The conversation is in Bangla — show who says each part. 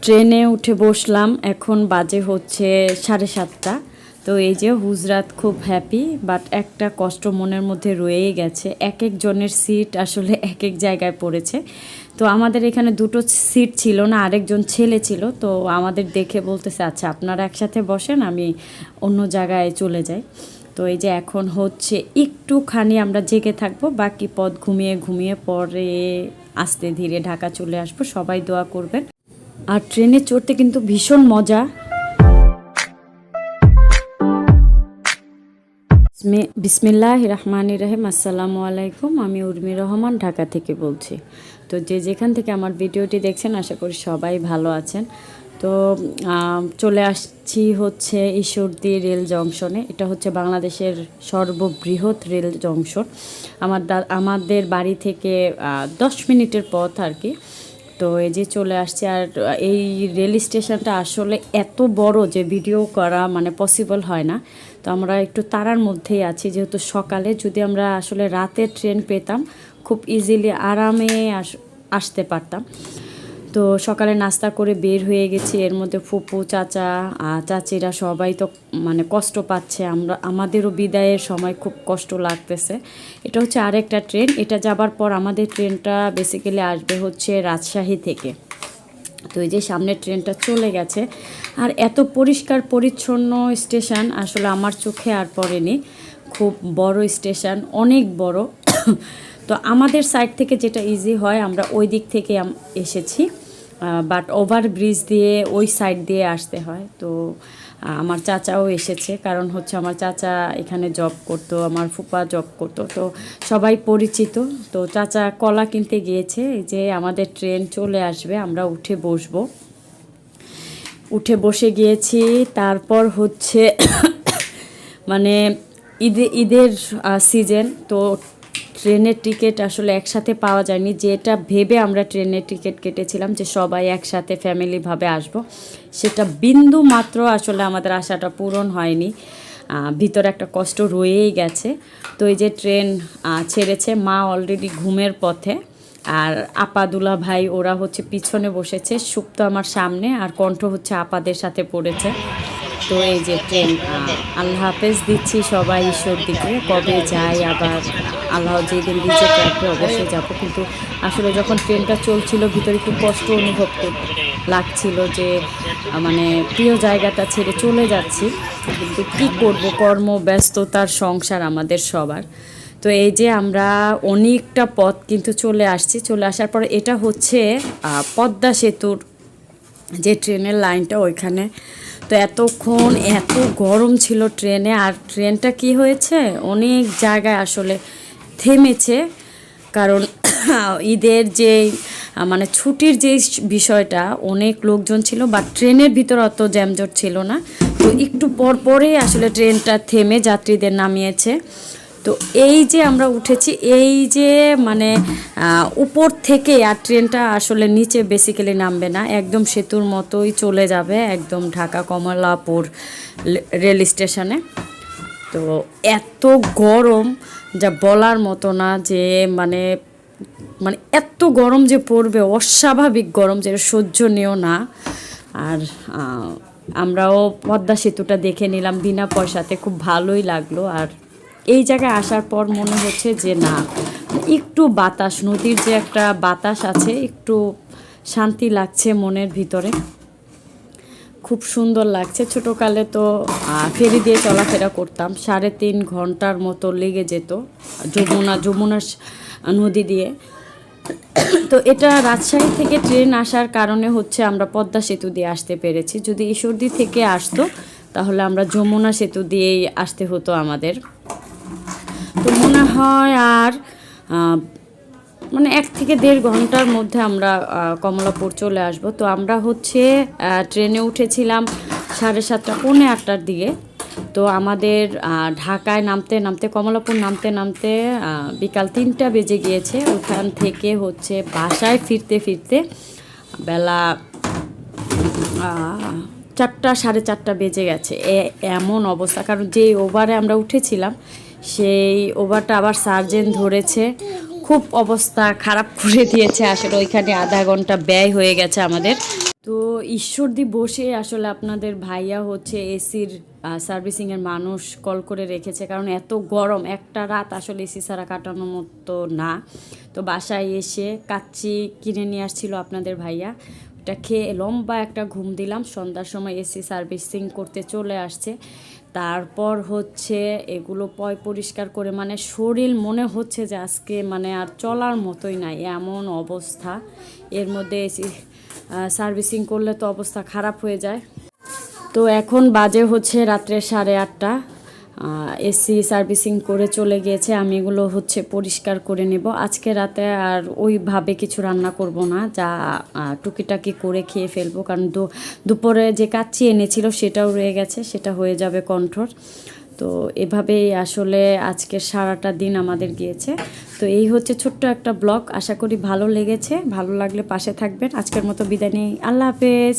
Speaker 1: ট্রেনে উঠে বসলাম, এখন বাজে হচ্ছে 7:30। তো এই যে হুজরাত খুব হ্যাপি, বাট একটা কষ্ট মনের মধ্যে রয়েই গেছে। এক একজনের সিট আসলে এক এক জায়গায় পড়েছে। তো আমাদের এখানে দুটো সিট ছিল না, আরেকজন ছেলে ছিল। তো আমাদের দেখে বলতেছে, আচ্ছা আপনারা একসাথে বসেন, আমি অন্য জায়গায় চলে যাই। তো এই যে এখন হচ্ছে একটুখানি আমরা জেগে থাকবো, বাকি পথ ঘুমিয়ে ঘুমিয়ে পরে আস্তে ধীরে ঢাকা চলে আসবো। সবাই দোয়া করবেন। আর ট্রেনে চড়তে কিন্তু ভীষণ মজা। বিসমিল্লাহ রহমান রহিম। আসসালামু আলাইকুম, আমি উর্মি রহমান ঢাকা থেকে বলছি। তো যে যেখান থেকে আমার ভিডিওটি দেখছেন, আশা করি সবাই ভালো আছেন। তো চলে আসছি হচ্ছে ঈশ্বরদী রেল জংশনে। এটা হচ্ছে বাংলাদেশের সর্ববৃহৎ রেল জংশন। আমাদের বাড়ি থেকে 10 মিনিটের পথ আর কি। তো এই যে চলে আসছে। আর এই রেল স্টেশনটা আসলে এত বড় যে ভিডিও করা মানে পসিবল হয় না। তো আমরা একটু তাড়ার মধ্যেই আছি, যেহেতু সকালে যদি আমরা আসলে রাতে ট্রেন পেতাম খুব ইজিলি আরামে আসতে পারতাম। তো সকালে নাস্তা করে বের হয়ে গেছি। এর মধ্যে ফুপু চাচা চাচিরা সবাই তো মানে কষ্ট পাচ্ছে, আমাদেরও বিদায়ের সময় খুব কষ্ট লাগতেছে। এটা হচ্ছে আরেকটা ট্রেন, এটা যাবার পর আমাদের ট্রেনটা বেসিক্যালি আসবে হচ্ছে রাজশাহী থেকে। তো এই যে সামনে ট্রেনটা চলে গেছে। আর এত পরিষ্কার পরিচ্ছন্ন স্টেশন আসলে আমার চোখে আর পড়েনি। খুব বড় স্টেশন, অনেক বড়। তো আমাদের সাইড থেকে যেটা ইজি হয়, আমরা ওই দিক থেকে এসেছি, বাট ওভার ব্রিজ দিয়ে ওই সাইড দিয়ে আসতে হয়। তো আমার চাচাও এসেছে, কারণ হচ্ছে আমার চাচা এখানে জব করতো, আমার ফুপা জব করতো, তো সবাই পরিচিত। তো চাচা কলা কিনতে গিয়েছে। এই যে আমাদের ট্রেন চলে আসবে, আমরা উঠে বসে গিয়েছি। তারপর হচ্ছে মানে ঈদের সিজন, তো ট্রেনের টিকিট আসলে একসাথে পাওয়া যায়নি। যেটা ভেবে আমরা ট্রেনের টিকিট কেটেছিলাম যে সবাই একসাথে ফ্যামিলিভাবে আসব, সেটা বিন্দু মাত্র আসলে আমাদের আশাটা পূরণ হয়নি। ভিতরে একটা কষ্ট রয়েই গেছে। তো এই যে ট্রেন ছেড়েছে, মা অলরেডি ঘুমের পথে, আর আপা দুলা ভাই ওরা হচ্ছে পিছনে বসেছে, সুপ্ত আমার সামনে, আর কণ্ঠ হচ্ছে আপাদের সাথে পড়েছে। তো এই যে ট্রেন, আল্লাহ হাফেজ দিচ্ছি সবাই ঈশ্বর দিকে, কবে যাই আবার আল্লাহ যেদিন রিজেক্ট রাখবে অবশ্যই যাব। কিন্তু আসলে যখন ট্রেনটা চলছিল ভিতরে একটু কষ্ট অনুভব লাগছিল যে মানে প্রিয় জায়গাটা ছেড়ে চলে যাচ্ছি, কিন্তু কী করব, কর্মব্যস্ততার সংসার আমাদের সবার। তো এই যে আমরা অনেকটা পথ কিন্তু চলে আসার পরে এটা হচ্ছে পদ্মা সেতুর যে ট্রেনের লাইনটা ওইখানে। তো এতক্ষণ এত গরম ছিল ট্রেনে, আর ট্রেনটা কি হয়েছে অনেক জায়গায় আসলে থেমেছে, কারণ ঈদের যে মানে ছুটির যে বিষয়টা, অনেক লোকজন ছিল, বা ট্রেনের ভিতরে অত জ্যামজট ছিল না। তো একটু পরেই আসলে ট্রেনটা থেমে যাত্রীদের নামিয়েছে। তো এই যে আমরা উঠেছি, এই যে মানে উপর থেকে, আর ট্রেনটা আসলে নিচে বেসিক্যালি নামবে না, একদম সেতুর মতোই চলে যাবে একদম ঢাকা কমলাপুর রেল স্টেশনে। তো এত গরম যা বলার মতো না, যে মানে মানে এত গরম যে পড়বে, অস্বাভাবিক গরম, যেটা সহ্যনীয় না। আর আমরাও পদ্মা সেতুটা দেখে নিলাম বিনা পয়সাতে, খুব ভালোই লাগলো। আর এই জায়গায় আসার পর মনে হচ্ছে যে না, একটু বাতাস, নদীর যে একটা বাতাস আছে, একটু শান্তি লাগছে মনের ভিতরে, খুব সুন্দর লাগছে। ছোটোকালে তো ফেরি দিয়ে চলাফেরা করতাম, 3.5 ঘন্টার মতো লেগে যেত যমুনা নদী দিয়ে। তো এটা রাজশাহী থেকে ট্রেন আসার কারণে হচ্ছে আমরা পদ্মা সেতু দিয়ে আসতে পেরেছি। যদি ঈশ্বরদী থেকে আসতো তাহলে আমরা যমুনা সেতু দিয়েই আসতে হতো আমাদের। তো মনে হয় আর মানে 1 থেকে 1.5 ঘন্টার মধ্যে আমরা কমলাপুর চলে আসব। তো আমরা হচ্ছে ট্রেনে উঠেছিলাম 7:30 পৌনে 8টার দিকে। তো আমাদের ঢাকায় নামতে কমলাপুর নামতে বিকাল 3টা বেজে গিয়েছে। ওখান থেকে হচ্ছে বাসায় ফিরতে বেলা 4টা 4:30 বেজে গেছে। এমন অবস্থা, কারণ যেই ওভারে আমরা উঠেছিলাম সেই ওভারটা আবার সার্জেন্ট ধরেছে, খুব অবস্থা খারাপ করে দিয়েছে। আসলে ওইখানে আধা ঘন্টা ব্যয় হয়ে গেছে আমাদের। তো ঈশ্বরদী বসে আসলে আপনাদের ভাইয়া হচ্ছে এসির সার্ভিসিংয়ের মানুষ কল করে রেখেছে, কারণ এত গরম একটা রাত আসলে এসি ছাড়া কাটানোর মতো না। তো বাসায় এসে কাচ্চি কিনে নিয়ে আসছিল আপনাদের ভাইয়া, ওটা খেয়ে লম্বা একটা ঘুম দিলাম। সন্ধ্যার সময় এসি সার্ভিসিং করতে চলে আসছে। তারপর হচ্ছে এগুলো পরিষ্কার করে মানে শরীর মনে হচ্ছে যে আজকে মানে আর চলার মতোই নাই, এমন অবস্থা। এর মধ্যে এসি সার্ভিসিং করলে তো অবস্থা খারাপ হয়ে যায়। তো এখন বাজে হচ্ছে রাত্রে 8:30। এসি সার্ভিসিং করে চলে গিয়েছে, আমি এগুলো হচ্ছে পরিষ্কার করে নেব। আজকে রাতে আর ওইভাবে কিছু রান্না করব না, যা টুকিটাকি করে খেয়ে ফেলবো, কারণ দুপুরে যে কাচ্চি এনেছিল সেটাও রয়ে গেছে, সেটা হয়ে যাবে কন্ট্রোল। তো এভাবেই আসলে আজকে সারাটা দিন আমাদের গিয়েছে। তো এই হচ্ছে ছোট্ট একটা ব্লগ, আশা করি ভালো লেগেছে। ভালো লাগলে পাশে থাকবেন। আজকের মতো বিদায় নেই, আল্লাহ হাফেজ।